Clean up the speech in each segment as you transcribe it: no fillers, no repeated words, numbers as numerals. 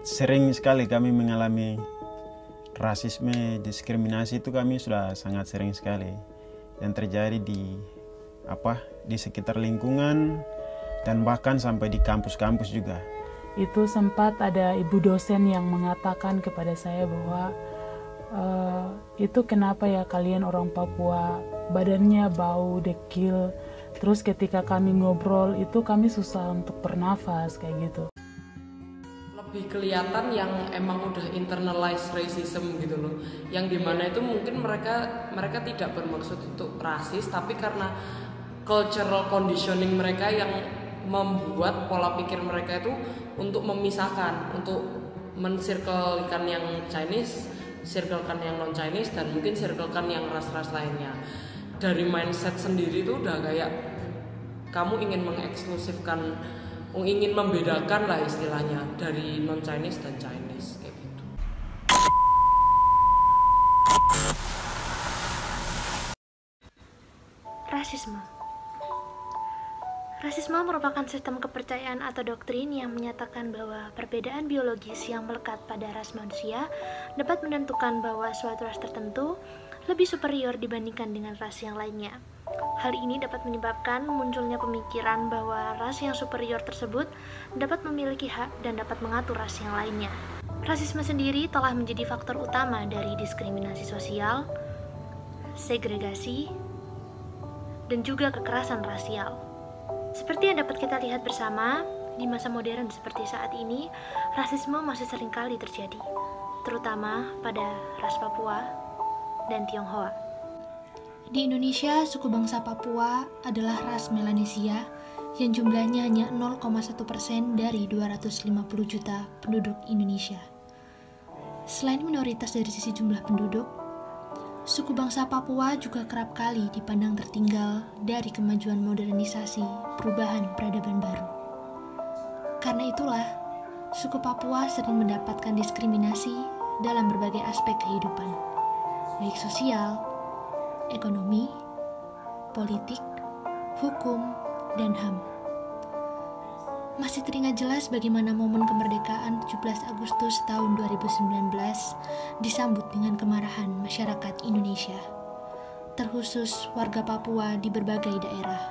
sering sekali kami mengalami rasisme, diskriminasi itu kami sudah sangat sering sekali yang terjadi di sekitar lingkungan dan bahkan sampai di kampus-kampus juga. Itu sempat ada ibu dosen yang mengatakan kepada saya bahwa itu kenapa ya kalian orang Papua badannya bau, dekil, terus ketika kami ngobrol itu kami susah untuk bernafas kayak gitu. Lebih kelihatan yang emang udah internalized racism gitu loh, yang dimana itu mungkin mereka tidak bermaksud untuk rasis, tapi karena cultural conditioning mereka yang membuat pola pikir mereka itu untuk memisahkan, untuk mencirkelkan yang Chinese, circlekan yang non Chinese, dan mungkin circlekan yang ras-ras lainnya. Dari mindset sendiri itu udah kayak kamu ingin mengeksklusifkan, ingin membedakan lah istilahnya dari non Chinese dan Chinese kayak gitu. Rasisme merupakan sistem kepercayaan atau doktrin yang menyatakan bahwa perbedaan biologis yang melekat pada ras manusia dapat menentukan bahwa suatu ras tertentu lebih superior dibandingkan dengan ras yang lainnya. Hal ini dapat menyebabkan munculnya pemikiran bahwa ras yang superior tersebut dapat memiliki hak dan dapat mengatur ras yang lainnya. Rasisme sendiri telah menjadi faktor utama dari diskriminasi sosial, segregasi, dan juga kekerasan rasial. Seperti yang dapat kita lihat bersama, di masa modern seperti saat ini, rasisme masih seringkali terjadi, terutama pada ras Papua dan Tionghoa. Di Indonesia, suku bangsa Papua adalah ras Melanesia yang jumlahnya hanya 0,1% dari 250 juta penduduk Indonesia. Selain minoritas dari sisi jumlah penduduk, suku bangsa Papua juga kerap kali dipandang tertinggal dari kemajuan modernisasi perubahan peradaban baru. Karena itulah, suku Papua sering mendapatkan diskriminasi dalam berbagai aspek kehidupan, baik sosial, ekonomi, politik, hukum, dan HAM. Masih teringat jelas bagaimana momen kemerdekaan 17 Agustus tahun 2019 disambut dengan kemarahan masyarakat Indonesia, terkhusus warga Papua di berbagai daerah.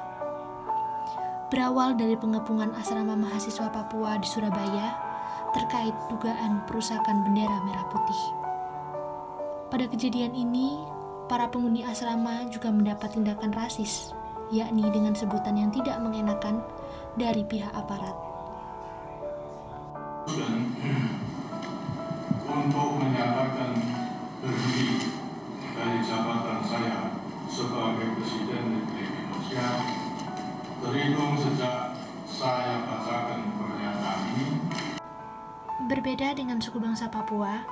Berawal dari pengepungan asrama mahasiswa Papua di Surabaya terkait dugaan perusakan bendera merah putih. Pada kejadian ini, para penghuni asrama juga mendapat tindakan rasis, yakni dengan sebutan yang tidak mengenakan dari pihak aparat. Untuk menyatakan berhenti dari jabatan saya sebagai Presiden Republik Indonesia, terhitung sejak saya bacakan pernyataan ini. Berbeda dengan suku bangsa Papua,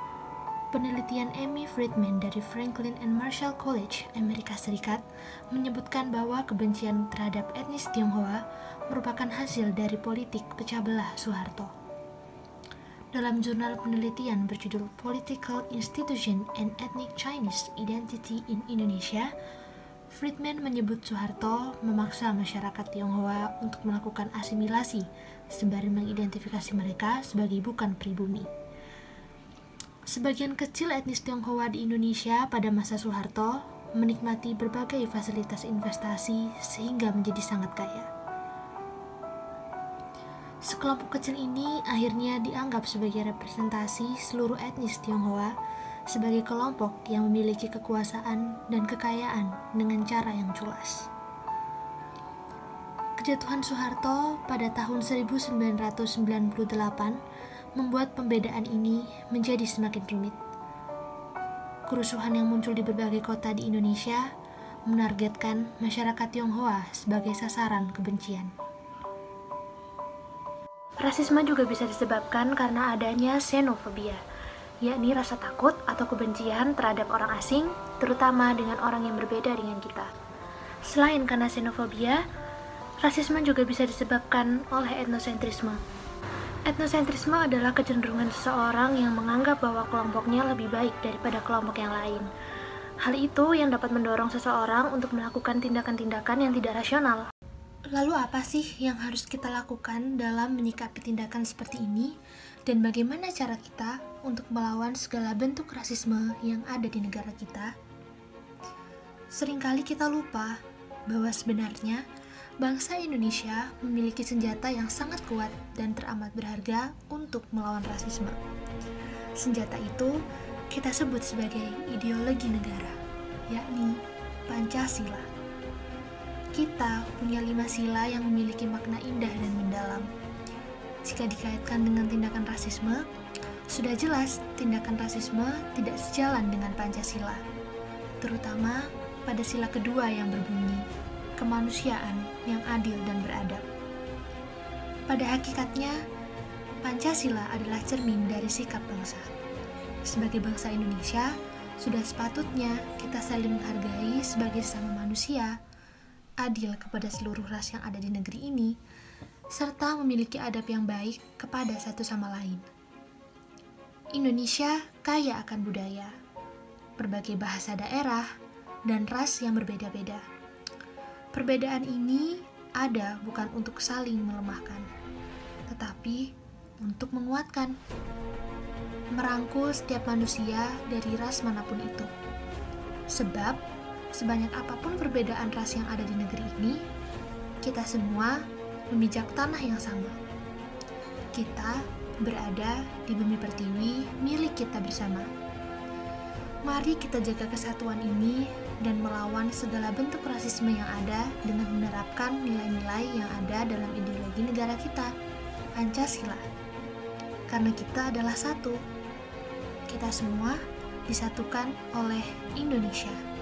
penelitian Amy Friedman dari Franklin and Marshall College, Amerika Serikat, menyebutkan bahwa kebencian terhadap etnis Tionghoa merupakan hasil dari politik pecah belah Soeharto. Dalam jurnal penelitian berjudul Political Institution and Ethnic Chinese Identity in Indonesia, Friedman menyebut Soeharto memaksa masyarakat Tionghoa untuk melakukan asimilasi sembari mengidentifikasi mereka sebagai bukan pribumi. Sebagian kecil etnis Tionghoa di Indonesia pada masa Soeharto menikmati berbagai fasilitas investasi sehingga menjadi sangat kaya. Sekelompok kecil ini akhirnya dianggap sebagai representasi seluruh etnis Tionghoa sebagai kelompok yang memiliki kekuasaan dan kekayaan dengan cara yang culas. Kejatuhan Soeharto pada tahun 1998 membuat pembedaan ini menjadi semakin rumit. Kerusuhan yang muncul di berbagai kota di Indonesia menargetkan masyarakat Tionghoa sebagai sasaran kebencian. Rasisme juga bisa disebabkan karena adanya xenofobia, yakni rasa takut atau kebencian terhadap orang asing, terutama dengan orang yang berbeda dengan kita. Selain karena xenofobia, rasisme juga bisa disebabkan oleh etnosentrisme. Etnosentrisme adalah kecenderungan seseorang yang menganggap bahwa kelompoknya lebih baik daripada kelompok yang lain. Hal itu yang dapat mendorong seseorang untuk melakukan tindakan-tindakan yang tidak rasional. Lalu apa sih yang harus kita lakukan dalam menyikapi tindakan seperti ini? Dan bagaimana cara kita untuk melawan segala bentuk rasisme yang ada di negara kita? Seringkali kita lupa bahwa sebenarnya bangsa Indonesia memiliki senjata yang sangat kuat dan teramat berharga untuk melawan rasisme. Senjata itu kita sebut sebagai ideologi negara, yakni Pancasila. Kita punya 5 sila yang memiliki makna indah dan mendalam. Jika dikaitkan dengan tindakan rasisme, sudah jelas tindakan rasisme tidak sejalan dengan Pancasila, terutama pada sila kedua yang berbunyi, kemanusiaan yang adil dan beradab. Pada hakikatnya, Pancasila adalah cermin dari sikap bangsa. Sebagai bangsa Indonesia, sudah sepatutnya kita saling menghargai sebagai sesama manusia, adil kepada seluruh ras yang ada di negeri ini, serta memiliki adab yang baik kepada satu sama lain. Indonesia kaya akan budaya, berbagai bahasa daerah, dan ras yang berbeda-beda. Perbedaan ini ada bukan untuk saling melemahkan, tetapi untuk menguatkan, merangkul setiap manusia dari ras manapun itu. Sebab, sebanyak apapun perbedaan ras yang ada di negeri ini, kita semua memijak tanah yang sama. Kita berada di bumi pertiwi milik kita bersama. Mari kita jaga kesatuan ini dan melawan segala bentuk rasisme yang ada dengan menerapkan nilai-nilai yang ada dalam ideologi negara kita, Pancasila. Karena kita adalah satu. Kita semua disatukan oleh Indonesia.